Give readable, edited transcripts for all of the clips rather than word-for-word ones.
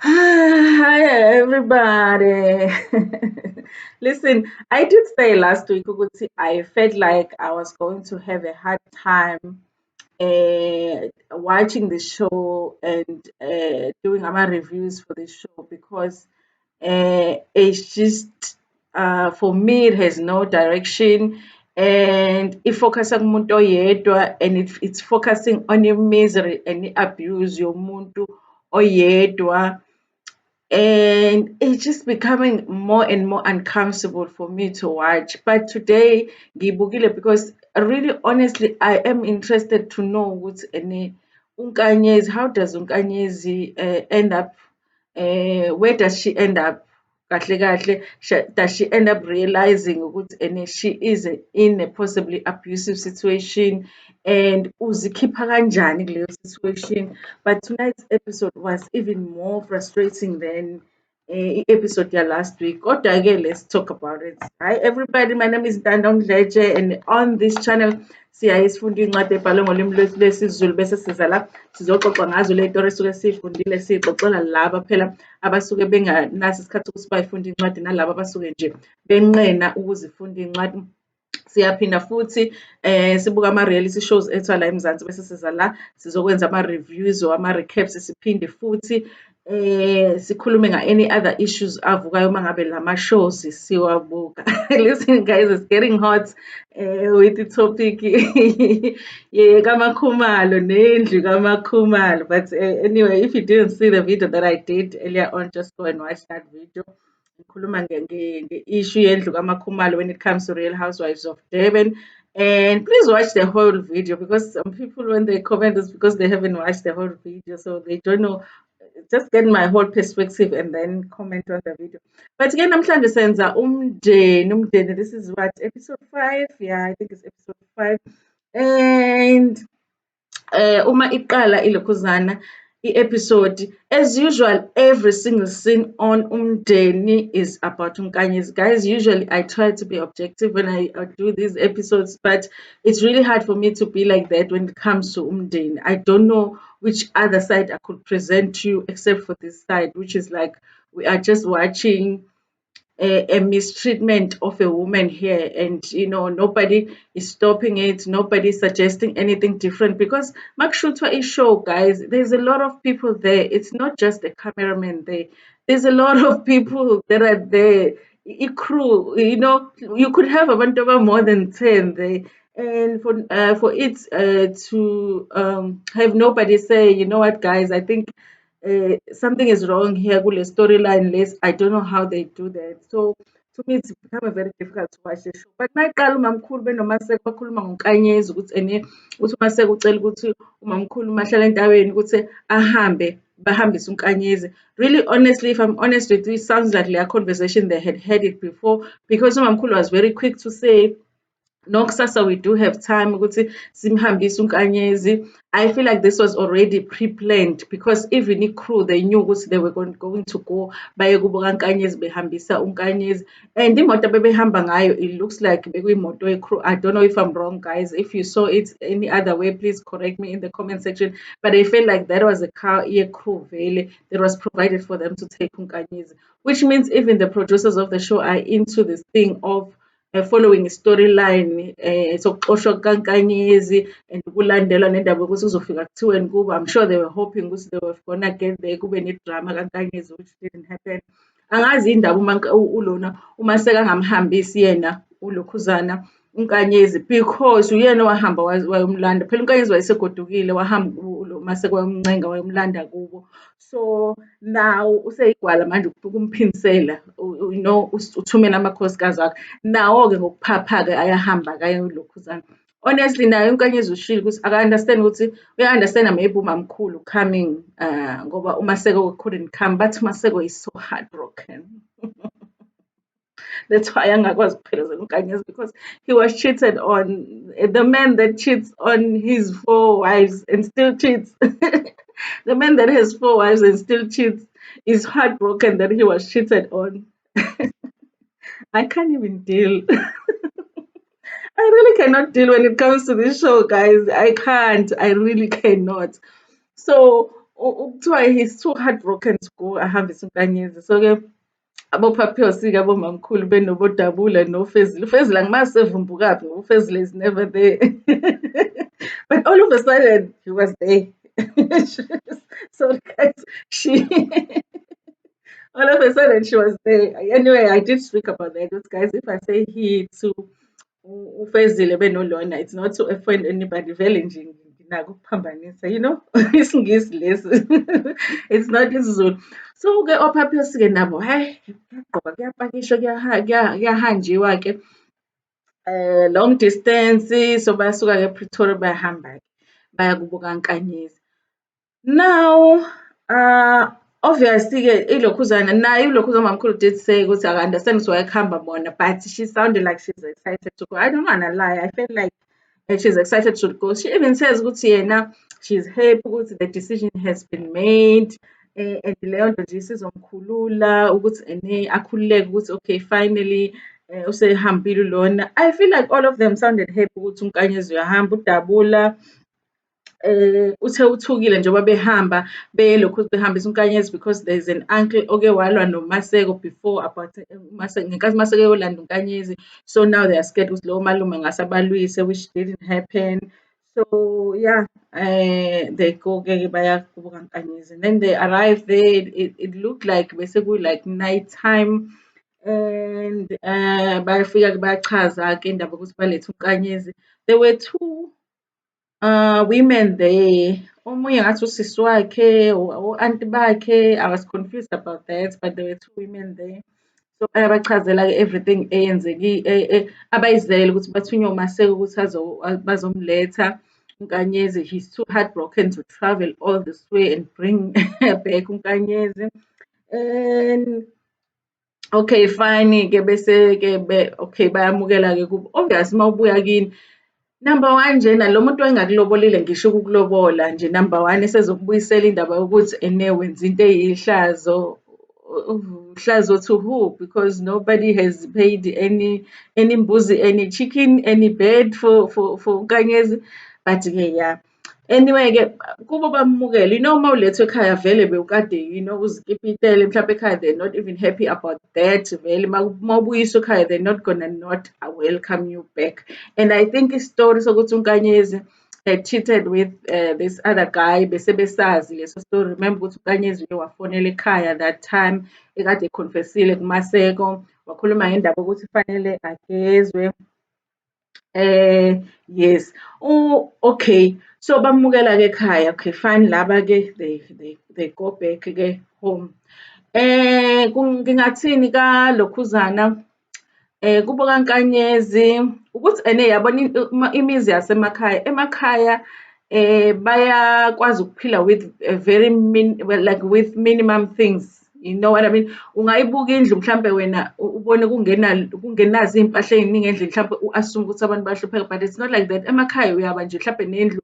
Hi, everybody. Listen, I did say last week, Ukuthi, I felt like I was going to have a hard time watching the show and doing my reviews for the show because it's just, for me, it has no direction and it focuses on umuntu oyedwa and it's focusing on the misery and the abuse yomuntu oyedwa and it's just becoming more and more uncomfortable for me to watch. But today, ngibukile because really, honestly, I am interested to know what's any Nkanyezi. How does Nkanyezi end up? Where does she end up? Kahle kahle, does she end up realizing ukuthi she is in a possibly abusive situation and uzikhipha kanjani kuleyo situation? But tonight's episode was even more frustrating than episode last week. Kodwa-ke, let's talk about it. Hi everybody, my name is Ntando Ndleje and on this channel siyaye sifunde incwadi ebhalwe ngolimi lwethu lwesiZulu bese siza la sizoxoxa ngazo ley'tori esuke siy'fundile siy'xoxela laba phela abasuke bengenaso isikhathi ukuthi bayifunde incwadi nalaba abasuke nje benqena ukuzifunda iy'ncwadi. Siyaphinda futhi sibuka ama-reality shows ethu ala eMzansi bese siza la sizokwenza ama-reviews or ama-recaps siphinde futhi sikhulume nga-any other issues avukayo uma ngabe lama-shows siwabuka. Listen guys, it's getting hot with the topic kaMakhumalo nendlu kaMakhumalo. But anyway, if you didn't see the video that I did earlier on, just go and watch that video. Ngikhuluma nge-issue yendlu kaMakhumalo when it comes to Real Housewives of Durban. And please watch the whole video because some people, when they comment, it's because they haven't watched the whole video, so they don't know. Just get my whole perspective and then comment on the video. But again, namhlanje senza umndeni. This is what, episode 5? Yeah, I think it's episode 5. And uma iqala ilokhuzana i-episode, as usual, every single scene on Umndeni is about Nkanyezi. Guys, usually I try to be objective when I do these episodes, but it's really hard for me to be like that when it comes to Umndeni. I don't know which other side I could present to you except for this side, which is like we are just watching a mistreatment of a woman here, and nobody is stopping it, nobody is suggesting anything different because makshutwa is show, guys, there's a lot of people there. It's not just the cameraman there, there's a lot of people that are there. Crew, you could have a more than 10 there, and for it to have nobody say, you know what, guys, I think something is wrong here kule storyline less. I don't know how they do that. So to me it's become a very difficult to watch the show. But mayiqala umamkhulu benomaseko bakhuluma ngoNkanyezi ukuthi ukuthi umaseko ucela ukuthi umamkhulu mahlala endaweni ukuthi ahambe bahambise uNkanyezi. Really, honestly, if I'm honest with you, it sounds like their conversation they had it before because umamkhulu was very quick to say no, kusasa we do have time ukuthi simhambise uNkanyezi. I feel like this was already pre-planned because even crew they knew ukuthi they were going to go baye kubo kaNkanyezi behambisa uNkanyezi, and imoto abebehamba ngayo, it looks like bekuyimoto ye-crew. I don't know if I'm wrong, guys. If you saw it any other way, please correct me in the comment section. But I felt like that was a car ye-crew vele that was provided for them to take uNkanyezi, which means even the producers of the show are into this thing of following storyline sokuxoshwa kukaNkanyezi and kulandelwa nendaba yokuthi kuzofika kuthiweni kubo. I'm sure they were hoping ukuthi they were gonna get there kube nedrama kaNkanyezi, which didn't happen. Angazi indaba ulona uMaseko angamhambisi yena ulokhuzana uNkanyezi because uyena wahamba wayomlanda. Phela uNkanyezi wayesegodukile, wahamba uMaseko wayomncenga wayomlanda kubo. So now useyigwala manje ukumphindisela, uthumela amakhosikazi wakhe. Nawo-ke ngokuphapha-ke ayahamba-ke ayoyilokhuzana. Honestly, naye uNkanyezi ushilo ukuthi aka-understand ukuthi uya-understand maybe umamkhulu coming ngoba uMaseko couldn't come, but uMaseko is so heartbroken. That's why angakwazi ukuphelezela uNkanyezi because he was cheated on. The man that cheats on his 4 wives and still cheats. The man that has 4 wives and still cheats is heartbroken that he was cheated on. I can't even deal. I really cannot deal when it comes to this show, guys. I can't. I really cannot. So Kuthiwa he's too heartbroken to go ahambise uNkanyezi. So-ke aboPapios-ke abomamkhulu benobodabula noFezile. uFezile angimazi sevumbukaphi ngoba uFezile is never there. But all of a sudden he was there. So guys, she all of a sudden she was there. Anyway, I did speak about that. Those guys, if I say he to uFezile benolona, it's not to offend anybody. Vele nje nginako ukuphambanisa, you know, isingisi lesi. It's not isiZulu. So-ke oPapios-ke nabo, hhayi, kuyagqoka kuyapakishwa kuyahanjiwa-ke long distance. So basuka-ke ePretoria bayahamba-ke baya kubo kaNkanyezi. Now, obviously-ke ilokhuzana naye ulokhuzana mamkhulu did say ukuthi aka-understand ukuthi wayekuhamba bona, but she sounded like she's excited to go. I don't wanna lie, I felt like she's excited to go. She even says ukuthi yena she's happy ukuthi the decision has been made, and leyo nto nje isizomkhulula ukuthi akhululeke ukuthi okay finally usehambile lona. I feel like all of them sounded happy ukuthi uNkanyezi uyahamba. uDabula uthe uthukile njengoba behamba belokhu behambisa uNkanyezi because there's an uncle oke walwa noMaseko before about ngenkathi uMaseko eyolanda uNkanyezi. So now they are scared ukuthi lowo malume ngase abalwise, which didn't happen. So yeah, they go-ke baya kubo kaNkanyezi. And then they arrived there, it looked like bese like night time, and bayafika-ke bayachaza-ke indaba ukuthi balethe uNkanyezi. There were two women there. Omunye ngathi usisi wakhe, o-anti bakhe. I was confused about that, but there were two women there. So bayabachazela-ke everything abayizele ukuthi bathunywe uMaseko ukuthi bazomletha uNkanyezi. He's too heartbroken to travel all this way and bring back uNkanyezi. And okay, fine-ke bese-ke okay bayamukela-ke kubo. Obviously mawubuya kini, number one njena lo muntu engakulobolile ngisho ukukulobola nje, number one esezokubuyisela indaba yokuthi wenza into eyihlazo. Hlazo to who? Because nobody has paid any mbuzi, any chicken, any bird for Nkanyezi. But-ke yeah. Anyway-ke kubo bamukele. You know mawulethwa ekhaya vele bewukade, you know, uzikipitele mhlawumbe ekhaya they're not even happy about that. Vele mawubuyiswa ekhaya they're not gonna not welcome you back. And I think istory sokuthi uNkanyezi had cheated with this other guy bese besazi leso story. Remember ukuthi uNkanyezi uye wafonela ekhaya that time ekade econfessile kuMaseko, wakhuluma ngendaba ukuthi kufanele agezwe. Yes. Okay. So bamukela-ke ekhaya. Okay, fine. Laba-ke they go back-ke home. Ngingathini kalokhuzana kubo kaNkanyezi ukuthi yabona imizi yasemakhaya. Emakhaya bayakwazi ukuphila with with minimum things. You know what I mean? Ungayibuka indlu mhlambe wena ubone kungenazo iy'mpahla ey'ningi endlini, mhlambe u-assume ukuthi abantu bayahlupheka, but it's not like that. Emakhaya uyaba nje mhlambe nendlu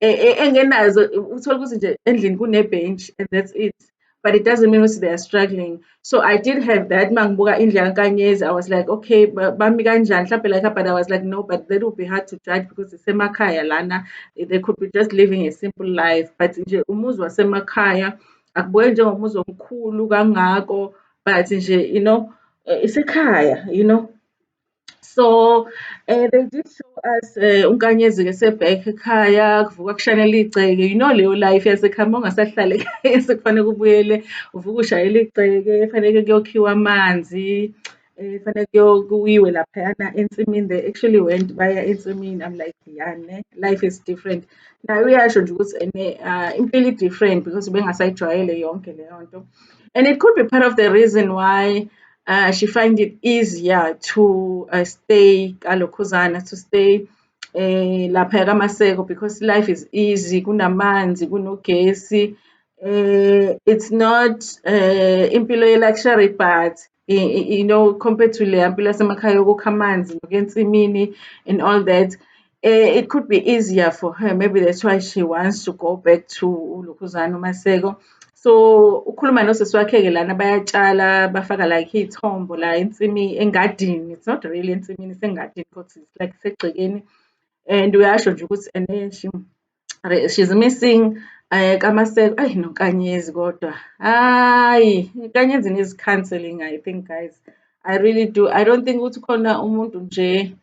engenazo, uthole ukuthi nje endlini kune-bench and that's it. But it doesn't mean ukuthi they are struggling. So I did have that. Mangibuka indlu kaNkanyezi, I was like, okay, bami kanjani mhlambe like, but I was like, no, but that would be hard to judge because isemakhaya lana. They could be just living a simple life. But nje umuzi wasemakhaya akubukeki njengomuzi omkhulu kangako, but nje, you know, isekhaya, you know. So they did show us uNkanyezi-ke sebhek ekhaya, kuvuka kushanela igceke. You know leyo life yasekhaya mawungasahlala ekhaya sekufanele ubuyele uvuke ushayele igceke, kufanele kuyokhiwa amanzi, kufanele kuyiwe laphayana ensimini. They actually went baya ensimini. I'm like, yeah, ne, life is different. Naye uyasho nje ukuthi impilo i-different because ubengasayijwayele yonke leyo nto. And it could be part of the reason why she find it easier to stay kalokhuzana, to stay lapha kaMaseko, because life is easy, kunamanzi, kunogesi. It's not impilo ye-luxury, but you know, compared to le mpilo yasemakhaya yokukha amanzi nokuya ensimini and all that, it could be easier for her. Maybe that's why she wants to go back to ulokhuzana uMaseko. So ukhuluma nosisi wakhe-ke lana bayatshala, bafaka like iy'thombo la engadini. It's not really ensimini, isengadini because it's like isegcekeni. And uyasho nje ukuthi she's missing kaMaseko, ayi noNkanyezi kodwa. Hayi, Nkanyezi needs counseling, I think, guys. I really do. I don't think ukuthi khona umuntu nje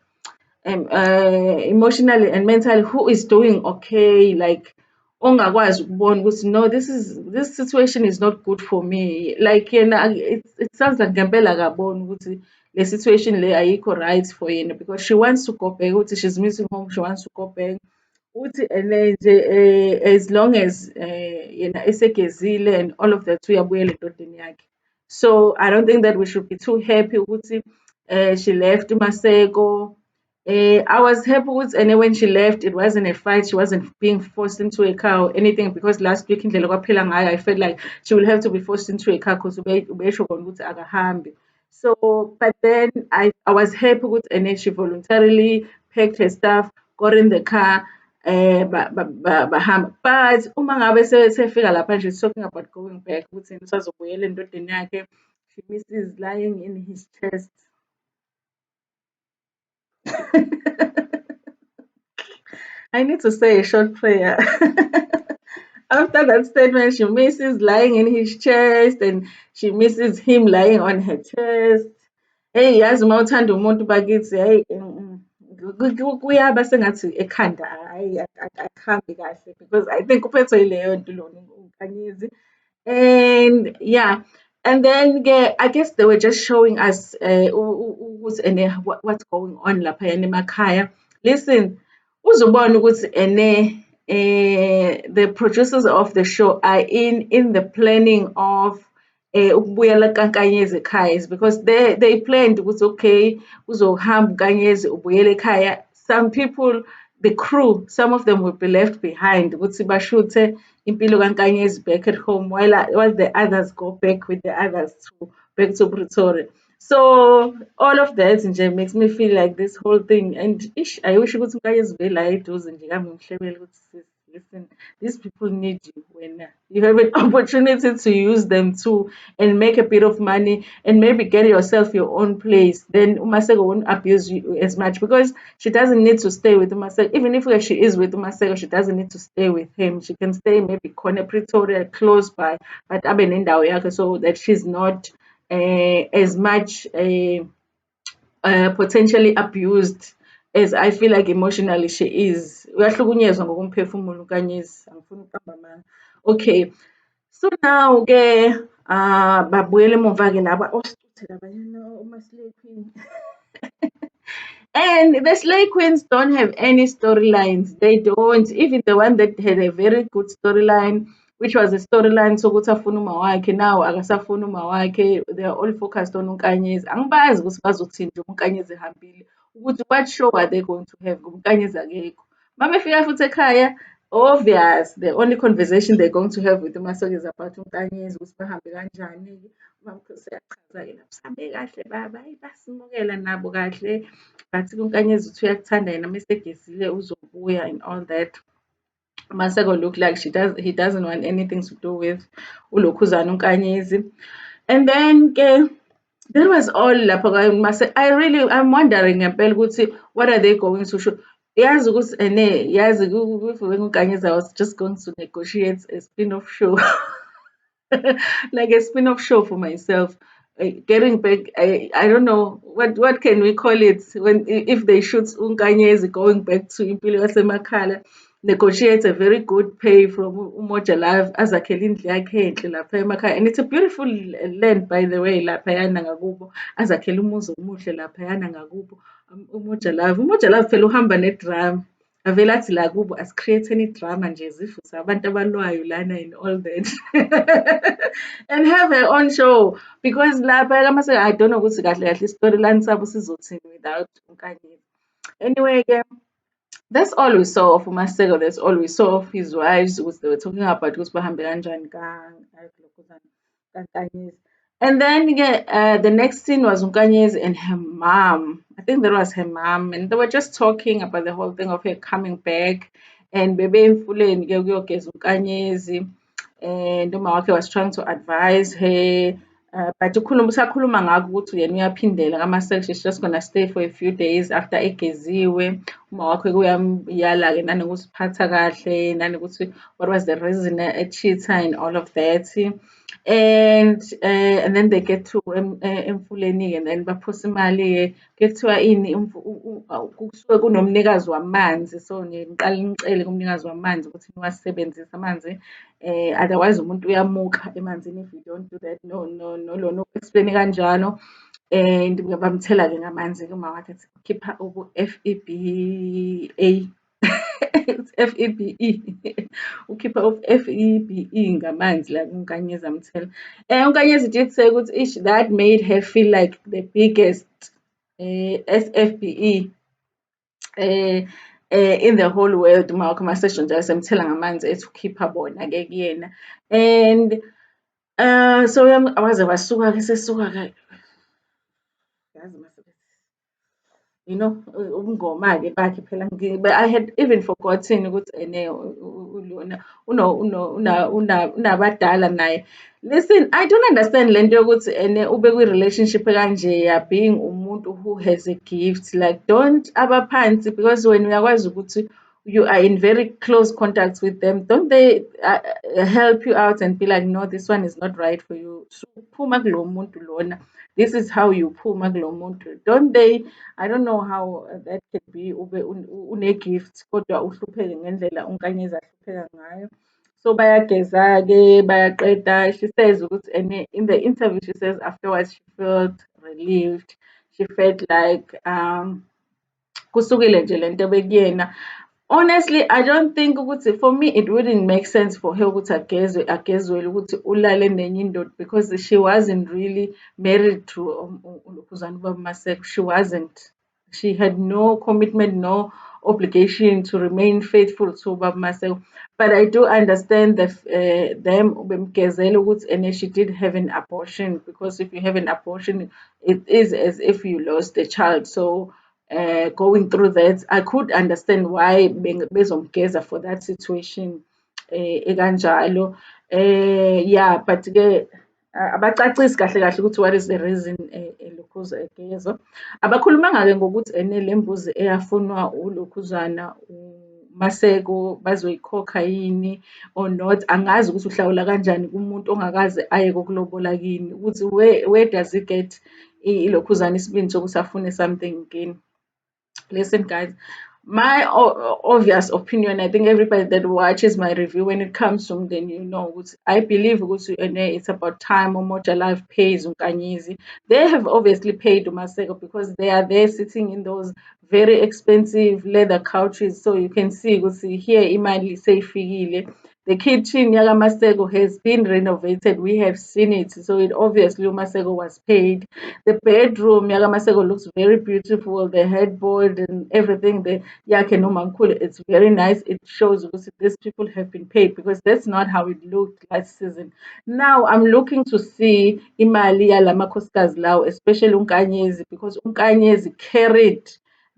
emotionally and mentally who is doing okay, like ongakwazi ukubona ukuthi no, this situation is not good for me. Like yena, it sounds like ngempela akaboni ukuthi le situation le ayikho right for yena because she wants to go back, ukuthi she's missing home, she wants to go back. Uthi ene nje as long as yena esegezile and all of that uyabuyela endodeni yakhe. So I don't think that we should be too happy ukuthi she left uMaseko. I was happy with and when she left, it wasn't a fight. She wasn't being forced into a car or anything because last week in I felt like she will have to be forced into a car because akahambi. So, but then I was happy with and then she voluntarily packed her stuff, got in the car, bahamba. But uma ngabe sefika lapha nje she's talking about going back ukuthi usazobuyela endodeni yakhe. She misses lying in his chest. I need to say a short prayer. After that statement, she misses lying in his chest and she misses him lying on her chest. Hey, yazi uma uthanda umuntu bakithi, hayi kuyaba sengathi ekhanda hayi akuhambi kahle because I think uphethwe yileyo nto lona uNkanyezi. And yeah, and then I guess they were just showing us what's going on laphayana emakhaya. Listen, uzobona ukuthi the producers of the show are in the planning of ukubuyela kaNkanyezi ekhaya is because they planned ukuthi okay uzohamba uNkanyezi ubuyele ekhaya. Some people, the crew, some of them will be left behind ukuthi bashuthe impilo kaNkanyezi back at home while the others go back with the others back to Pretoria. So all of that nje makes me feel like this whole thing and I wish ukuthi uNkanyezi vele ayeduze nje kamngihlebele ukuthi sis, listen, these people need you when you have an opportunity to use them too and make a bit of money and maybe get yourself your own place. Then Umaseko won't abuse you as much because she doesn't need to stay with Umaseko. Even if she is with Umaseko, she doesn't need to stay with him. She can stay maybe Kone Pretoria close by, but abe nendawo yakhe so that she's not as much potentially abused as I feel like emotionally she is. Uyahlukunyezwa ngokomphefumulo uNkanyezi. Angifuni ukuqamba amanga. Okay. So now ke babuyela emuva ke laba osituthe labanyana oma-Slay Queen. And the Slay Queens don't have any storylines. They don't. Even the one that had a very good storyline, which was a storyline sokuthi afuna umawakhe, now akasafuna umawakhe. They are all focused on uNkanyezi. Angibazi ukuthi bazothini nje uNkanyezi ehambile. Ukuthi what show are they going to have ngoba uNkanyezi akekho. Uma befika futhi ekhaya, obvious, the only conversation they're going to have with uMaseko is about uNkanyezi ukuthi bahambe kanjani. UMamKhosi uyachaza-ke lapho sihambe kahle baba, hayi basimukela nabo kahle. But uNkanyezi uthi uyakuthanda yena uma esegezile uzobuya and all that. Maseko look like he doesn't want anything to do with ulokhuzana uNkanyezi. And then ke that was all lapho ka I'm wondering ngempela ukuthi what are they going to show? Yazi ukuthi yazi if uNkanyezi I was just going to negotiate a spin-off show. Like a spin-off show for myself. Getting back, I don't know what can we call it when if they shoot Nkanyezi going back to impilo yasemakhala, negotiate a very good pay from Moja Live azakhele indlu yakhe enhle lapha emakhaya, and it's a beautiful land by the way laphayana ngakubo, azakhele umuzi omuhle laphayana ngakubo. Umoja Live phela uhamba nedrama. Avele athi la kubo asicreate any drama nje zifu sabantu abalwayo lana and all that. And have her own show because lapha kaMaseko I don't know ukuthi kahle kahle storyline sabo sizothini without uNkanyezi. Anyway ke that's all we saw of uMaseko. That's all we saw of his wives ukuthi they were talking about ukuthi bahambe kanjani kaNkanyezi. And then the next scene was Nkanyezi and her mom. I think that was her mom, and they were just talking about the whole thing of her coming back and bebe emfuleni ke ukuyogeza uNkanyezi, and umawakhe was trying to advise her. But usakhuluma ngako ukuthi yena uyaphindela kaMaseko, she's just gonna stay for a few days after egeziwe uma wakho kuyamyala-ke nanokusiphatha kahle, nanokuthi what was the reason e-cheat-a and all of that. And then they get to emfuleni-ke and then baphosa imali-ke. Kuye kuthiwa ini kusuke kunomnikazi wamanzi, so niqale nicele kumnikazi wamanzi ukuthi niwasebenzise amanzi. Otherwise umuntu uyamuka emanzini if you don't do that. Lona uku-explain-e kanjalo. And bamthela-ke ngamanzi-ke uma wakhe ethi khipha ubu-FEBA. FEBE. Ukhipha FEBE ngamanzi la uNkanyezi amthela. uNkanyezi did say ukuthi that made her feel like the biggest SFBE in the whole world uma wakhe masesho njalo semthela ngamanzi ethi ukhipha bona-ke kuyena. And so waze wasuka-ke sesuka-ke yazi ubungoma-ke bakhe phela but I had even forgotten ukuthi ene lona unabadala naye. Listen, I don't understand lento yokuthi ene ube kwi-relationship ekanje being umuntu who has a gift, like don't abaphansi, because when uyakwazi ukuthi you are in very close contact with them, don't they help you out and be like, no, this one is not right for you. So phuma kulo muntu lona. This is how you phuma kulo muntu. Don't they? I don't know how that can be ube une-gift kodwa uhlupheke ngendlela uNkanyezi ahlupheka ngayo. So bayageza-ke bayaqeda. She says ukuthi in the interview she says afterwards she felt relieved. She felt like kusukile nje lento bekuyena. Honestly, I don't think ukuthi, for me it wouldn't make sense for her ukuthi agezwele ukuthi ulale nenye indoda, because she wasn't really married to uLokhuzana uBaba Maseko. She wasn't. She had no commitment, no obligation to remain faithful to Baba Maseko. But I do understand them bemgezela ukuthi and she did have an abortion, because if you have an abortion, it is as if you lost a child. So going through that, I could understand why bezomgeza for that situation ekanjalo. Yeah, but-ke abacacisi kahle kahle ukuthi what is the reason Lokhuza egezwa. Abakhulumanga-ke ngokuthi le mbuzi eyafunwa uLokhuzana uMaseko bazoyikhokha yini or not. Angazi ukuthi uhlawula kanjani kumuntu ongakaze aye kokulobola kini, ukuthi where does he get iLokhuzana isibindi sokuthi afune something kini. Listen, guys, my obvious opinion, I think everybody that watches my review when it comes to Umndeni, I believe it's about time Moja Life pays Nkanyezi. They have obviously paid Maseko because they are there sitting in those very expensive leather couches. So you can see here imali seyifikile. The kitchen Yaga Maseko has been renovated. We have seen it. So it obviously Maseko was paid. The bedroom Yaga Maseko looks very beautiful. The headboard and everything, the Yake no Mankule, it's very nice. It shows these people have been paid, because that's not how it looked last season. Now I'm looking to see Imali Lamakoska's Lao, especially Nkanyezi, because Nkanyezi carried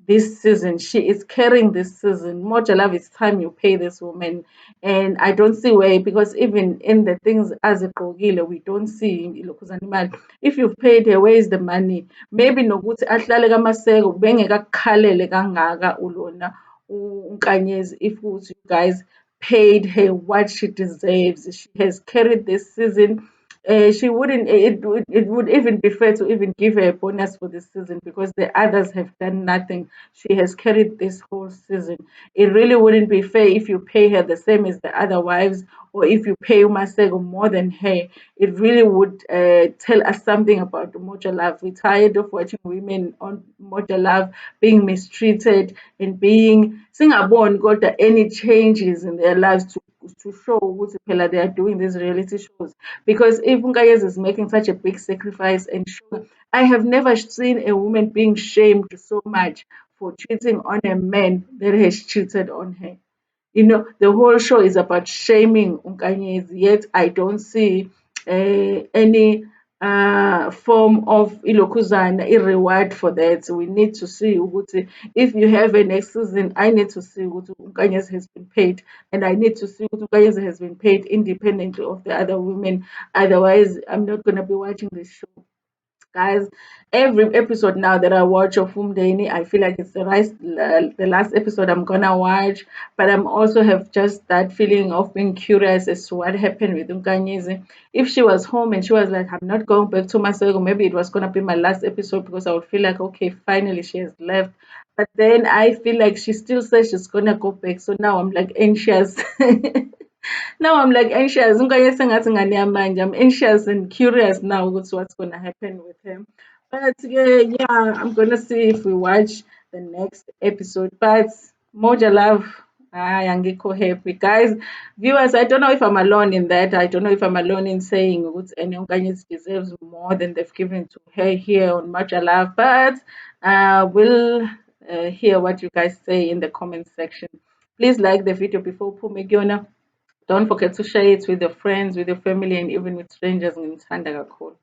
this season. She is carrying this season. Moja Love, it's time you pay this woman. And I don't see where, because even in the things as a Kogile, we don't see Lokhuzana imali. If you've paid her, where is the money? Maybe nokuthi ahlale kaMaseko bengekakhalele kangaka ulona uNkanyezi, if you guys paid her what she deserves. She has carried this season. She wouldn't. It would even be fair to even give her a bonus for this season, because the others have done nothing. She has carried this whole season. It really wouldn't be fair if you pay her the same as the other wives, or if you pay Masego more than her. It really would tell us something about Moja Love. We're tired of watching women on Moja Love being mistreated and being singaboni got any changes in their lives to show ukuthi phela they are doing these reality shows. Because if Nkanyezi is making such a big sacrifice and show, I have never seen a woman being shamed so much for cheating on a man that has cheated on her. The whole show is about shaming Nkanyezi, yet I don't see any form of Ilokhuzana, a reward for that. We need to see ukuthi if you have a next season, I need to see ukuthi Nkanyezi has been paid, and I need to see ukuthi Nkanyezi has been paid independently of the other women. Otherwise, I'm not going to be watching this show. Guys, every episode now that I watch of Umndeni, I feel like it's the last episode I'm gonna watch. But I'm also have just that feeling of being curious as to what happened with Nkanyezi. If she was home and she was like, I'm not going back to Masego, maybe it was gonna be my last episode because I would feel like, okay, finally she has left. But then I feel like she still says she's gonna go back. So now I'm like anxious. Now I'm like anxious. Ngikanye sengathi ingane yamanje. I'm anxious and curious now what's going to happen with him. But yeah, I'm going to see if we watch the next episode. But Moja love. Angiko happy. Guys, viewers, I don't know if I'm alone in that. I don't know if I'm alone in saying Nkanyezi deserves more than they've given to her here on Moja Love. But we'll hear what you guys say in the comment section. Please like the video before Pumegiona. Don't forget to share it with your friends, with your family, and even with strangers. Ngimthanda kakhulu.